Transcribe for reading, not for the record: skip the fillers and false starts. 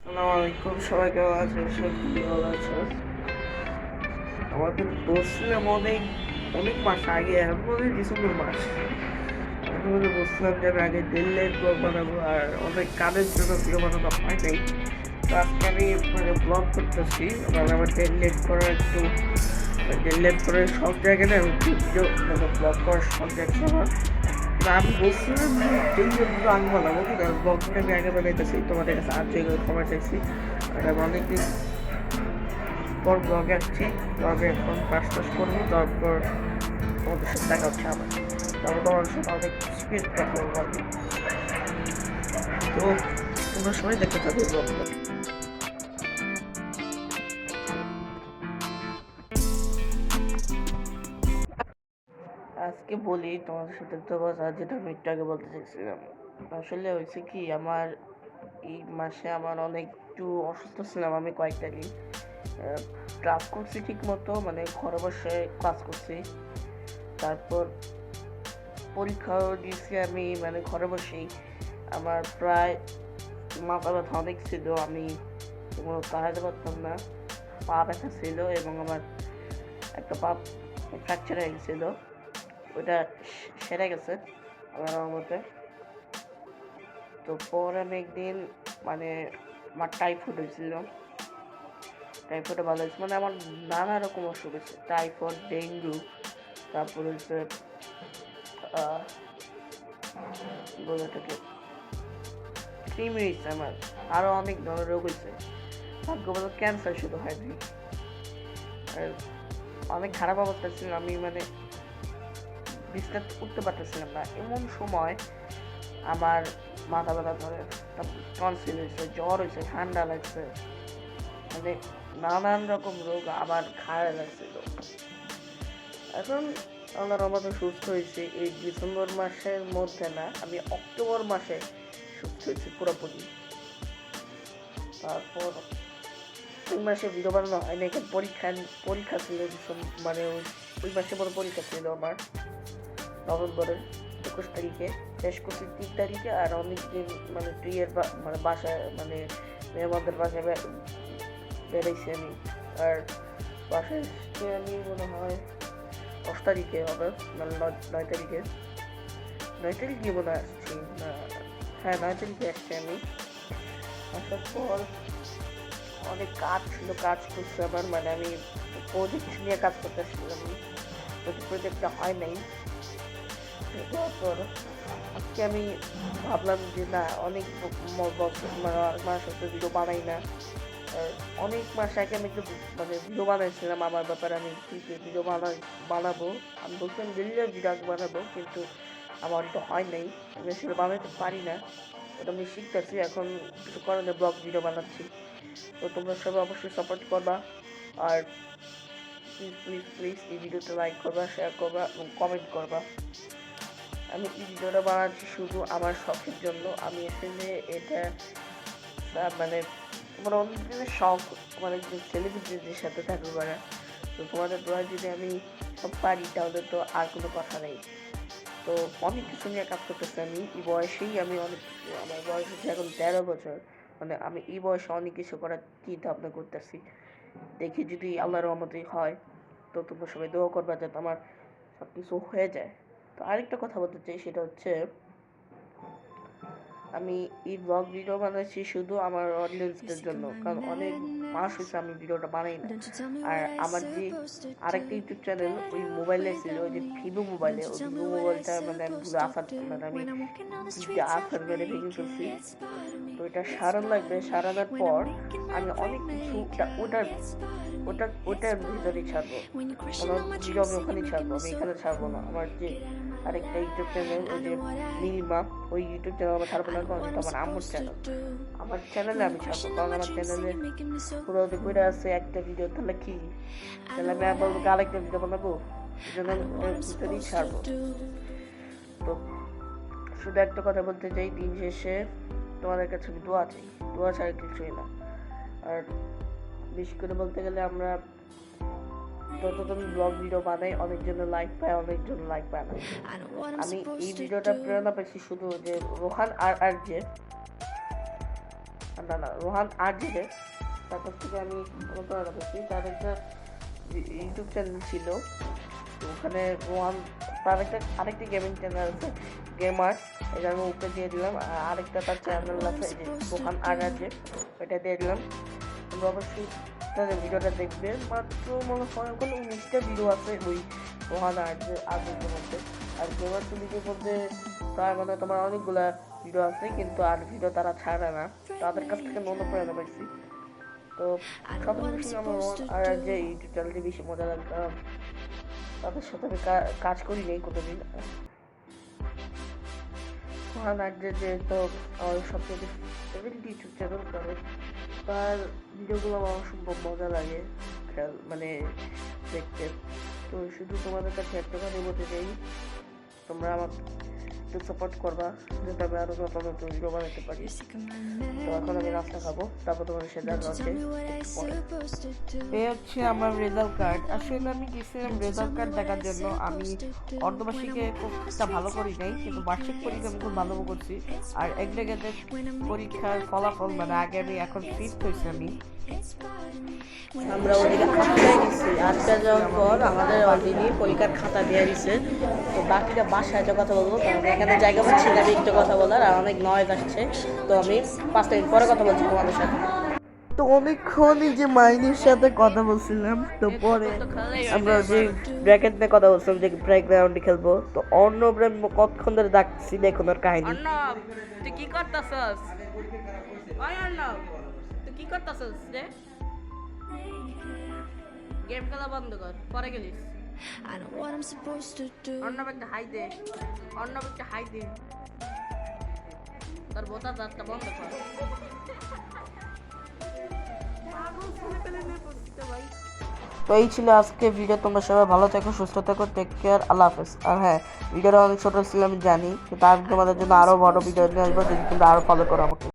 আসসালামু আলাইকুম, সবাই কেমন আছেন? সব ভালো আছে। আমাদের বলছিলাম অনেক অনেক মাস আগে, এখন মনে হয় ডিসেম্বর মাস। তোমাদের বলছিলাম যে আমি আগে দিল্লির ব্লগ বানাবো, আর অনেক কাজের জন্য ভিডিও বানানো হয় নাই। তো আজকে আমি মানে ব্লগ করতেছি, মানে আমার ডেলিট করার একটু ডেলিট করার সব জায়গায় না ভিডিও মানে ব্লগ করার শখ দেখছি আমার। না, আমি বলছিলাম যে ডেইলি ভিডিও আমি বানাবো, কিন্তু ব্লগটা আমি আগে বানাইতেছি, তোমাদের কাছে আর জায়গায় ক্ষমা চাইছি। আর আমি অনেকদিন পর ব্লগে আসছি। ব্লগে এখন কাজ টাজ করবো, তারপর তোমাদের সাথে দেখা হচ্ছে আমার। তারপর তোমাদের সাথে অনেক স্পিড দেখা করবো আর কি। তো তোমরা সবাই দেখতে থাকো ব্লগটা। আজকে বলি তোমাদের সাথে একটা কথা, যেটা আমি একটু আগে বলতে চাইছিলাম। আসলে হয়েছে কি, আমার এই মাসে আমার অনেক একটু অসুস্থ ছিলাম। আমি কয়েকটা দিন ক্লাস করছি ঠিক মতো, মানে ঘরে বসে ক্লাস করছি। তারপর পরীক্ষাও দিয়েছি আমি, মানে ঘরে বসেই। আমার প্রায় মাথা ব্যথা অনেক ছিল, আমি কোনো দাঁড়াতে পারতাম না। পা ব্যথা ছিল এবং আমার একটা পা ফ্র্যাকচার হয়ে গেছিল। ওটা সেরে গেছে আমার মতে। তো পরে আমি একদিন মানে আমার টাইফয়েড হয়েছিল। টাইফয়েডে ভালো হয়েছে, মানে আমার নানা রকম অসুখ হয়েছে, টাইফয়েড, ডেঙ্গু, তারপর হচ্ছে বলতে কৃমি হয়েছে আমার, আরও অনেক ধরনের রোগ হয়েছে। ভাগ্য ভালো ক্যান্সার শুধু হয়নি। আর অনেক খারাপ অবস্থা ছিল, আমি মানে বিছানা উঠতে পারতেছিলাম না। এমন সময় আমার মাথা ব্যথা ধরে, টনসিল হয়েছে, জ্বর হয়েছে, ঠান্ডা লাগছে, মানে নানান রকম রোগ আবার খায় লাগছিল। এখন আল্লাহর রহমতে সুস্থ হয়েছি। এই ডিসেম্বর মাসের মধ্যে না, আমি অক্টোবর মাসে সুস্থ হয়েছি পুরোপুরি। তারপর ওই মাসে ভিডিও বানানো হয় না, এখানে পরীক্ষা ছিল মানে ওই মাসে বড় পরীক্ষা ছিল আমার, নভেম্বরের 21 তারিখে। শেষ করছি 3 তারিখে। আর অনেকদিন মানে মানে বাসায়, মানে মেহমানদের বাসায় বেড়াইছি আমি। আর বাসায় এসে আমি মনে হয় 10 তারিখে হবে, মানে 9 তারিখে, 9 তারিখে মনে হয় আসছি না। হ্যাঁ, 9 তারিখে আসছি আমি। আসার পর অনেক কাজ ছিল, কাজ করছে আমার, মানে আমি প্রজেক্ট নিয়ে কাজ করতে আসছিলাম। প্রজেক্টটা হয় নাই। তারপর আজকে আমি ভাবলাম যে না, অনেক বছর মানে মাস হচ্ছে ভিডিও বানাই না। আর অনেক মাস আগে আমি একটু মানে ভিডিও বানাইছিলাম আমার ব্যাপারে, আমি ভিডিও বানাবো। আমি বলছিলাম ডেইলি ভিডিও বানাবো, কিন্তু আমার তো হয় নাই। আমি আসলে বানাতে পারি না, ওটা আমি শিখতেছি এখন। কিছু কারণে ব্লগ ভিডিও বানাচ্ছি। তো তোমরা সবাই অবশ্যই সাপোর্ট করবা। আর প্লিজ প্লিজ প্লিজ এই ভিডিওতে লাইক করবা, শেয়ার করবা এবং কমেন্ট করবা। আমি এই ভিডিওটা বানাচ্ছি শুধু আমার শখের জন্য। আমি আসলে এটা মানে আমার অনেক দিনের শখ, মানে সেলিব্রিটিদের সাথে থাকতে পারে। তো তোমাদের দোয়া যদি আমি সব পারি, তাহলে তো আর কোনো কথা নেই। তো অনেক কিছু নিয়ে কাজ করতেছি আমি এই বয়সেই। আমি অনেক কিছু, আমার বয়স হচ্ছে এখন 13 বছর, মানে আমি এই বয়সে অনেক কিছু করার চিন্তা ভাবনা করতেছি। দেখি যদি আল্লাহর রহমতে হয়, তো তোমরা সবাই দোয়া করবা যাতে আমার সব কিছু হয়ে যায়। তো আরেকটা কথা বলতে চাই, সেটা হচ্ছে আমি এই ব্লগ ভিডিও বানাচ্ছি শুধু আমার অডিয়েন্সদের জন্য, কারণ অনেক মাস হয়েছে আমি ভিডিওটা বানাই না। আর আমার যে আরেকটা ইউটিউব চ্যানেল ওই মোবাইলে ছিল, ওই যে ভিভো মোবাইলে, ওই ভিভো মোবাইলটা মানে আমি ভুলে আসার, মানে আমি আসার মানে ভেঙে ফেলছি। তো এটা সারান লাগবে, সারানোর পর আমি অনেক কিছু ওটার ওটার ভিতরেই ছাড়বো। আমার ভিডিও আমি ওখানেই ছাড়বো, আমি এখানে ছাড়বো না। আমার যে আরেকটা ইউটিউব চ্যানেল, ওই যে নীলিমা, ওই ইউটিউব চ্যানেল আমার ছাড়বো না, কারণ এটা আমার আম্মুর চ্যানেল। আমার চ্যানেলে আমি ছাড়বো, কারণ আমার চ্যানেলে পুরো করে আছে একটা ভিডিও, তাহলে কি, তাহলে আমি আবার আরেকটা ভিডিও বানাবো, এই জন্য আমি ওটার ভিতরেই ছাড়বো। তো শুধু একটা কথা বলতে চাই, দিন শেষে তোমাদের কাছে আমি দোয়া চাই, দোয়া ছাড়া কিছুই না। আর বিশেষ করে বলতে গেলে, আমরা যতজন ব্লগ ভিডিও বানাই, অনেকজন লাইক পায়, অনেকজন লাইক পায় না। আমি এই ভিডিওটা প্রেরণা পেয়েছি শুধু যে রোহান আর যে না রোহান আরজে, তার কাছ থেকে আমি অনুপ্রেরণা পেয়েছি। তার একটা ইউটিউব চ্যানেল ছিল, তো ওখানে রোহান তার আরেকটি গেমিং চ্যানেল আছে গেমার, এটা আমি ওকে দিয়ে দিলাম। আর আরেকটা তার চ্যানেল আছে যে রোহান আরজে, ওইটা দিয়ে দিলাম। তোমরা অবশ্যই তাদের ভিডিওটা দেখবে। মাত্র মনে হয় ওখানে 19টা ভিডিও আছে ওই রোহান আরজের মধ্যে। আর গেমার ভিডিওর মধ্যে তার মানে তোমার অনেকগুলা ভিডিও আছে, কিন্তু আর ভিডিও তারা ছাড়ে না। তাদের কাছ থেকে অনুপ্রেরণা পাইছি। তো সবচেয়ে বেশি আমার আর যে ইউটিউব চ্যানেলটি বেশি মজা লাগে, কারণ তাদের সাথে আমি কাজ করি নেই কোনোদিন। যে তো আমার সবচেয়ে ফেভারিট ইউটিউব চ্যানেল, কারণ তার ভিডিওগুলো আমার অসম্ভব মজা লাগে মানে দেখতে। তো শুধু তোমাদের কাছে একটা কথা বলতে চাই, তোমরা আমার একটু সাপোর্ট করবা যাতে আমি আরো নতুন নতুন ভিডিও বানাতে পারি। তো এখন আমি নাস্তা খাবো, তারপর তোমাদের সাথে দেখা হচ্ছে। এই হচ্ছে আমার রেজাল্ট কার্ড। আসলে আমি গেছিলাম রেজাল্ট কার্ড দেখার জন্য। আমি অর্ধবার্ষিকে খুব একটা ভালো করি নাই, কিন্তু বার্ষিক পরীক্ষা আমি খুব ভালো করছি। আর এগ্রিগেটেড পরীক্ষার ফলাফল মানে আগে আমি এখন ফিফথ হয়েছি আমি। আমরা ওদিকে আটকায় গেছি, আটকা যাওয়ার পর আমাদের অলরেডি পরীক্ষার খাতা দিয়ে দিচ্ছে। তো বাকিটা বাসায় একটা কথা বলবো, কারণ এখানে জায়গা পাচ্ছি না একটু কথা বলার, আর অনেক নয়েজ আসছে। তো আমি 5 মিনিট পরে কথা বলছি তোমাদের সাথে। তো অনেকক্ষণ এই যে মাইনের সাথে কথা বলছিলাম, তো পরে আমরা যে ব্র্যাকেট নিয়ে কথা বলছিলাম যে ব্যাকগ্রাউন্ডে খেলবো, তো অর্ণব কতক্ষণ ধরে ডাকছি দেখুন ওর কাহিনী। অর্ণব তুই কি করতেছস? ওই অর্ণব তুই কি করতেছস রে? গেম খেলা বন্ধ কর, পরে গেলিস। অর্ণব একটা হাই দে, অর্ণব একটা হাই দে, তোর বোতা দাঁতটা বন্ধ কর। তো এই ছিল আজকে ভিডিও। তোমরা সবাই ভালো থেকো, সুস্থ থেকো, টেক কেয়ার, আল্লাহ হাফেজ। আর হ্যাঁ, ভিডিওটা অনেক ছোট ছিল আমি জানি, কিন্তু আমি তোমাদের জন্য আরো বড় ভিডিও নিয়ে আসবো যদি তোমরা আরো ফলো করো আমাকে।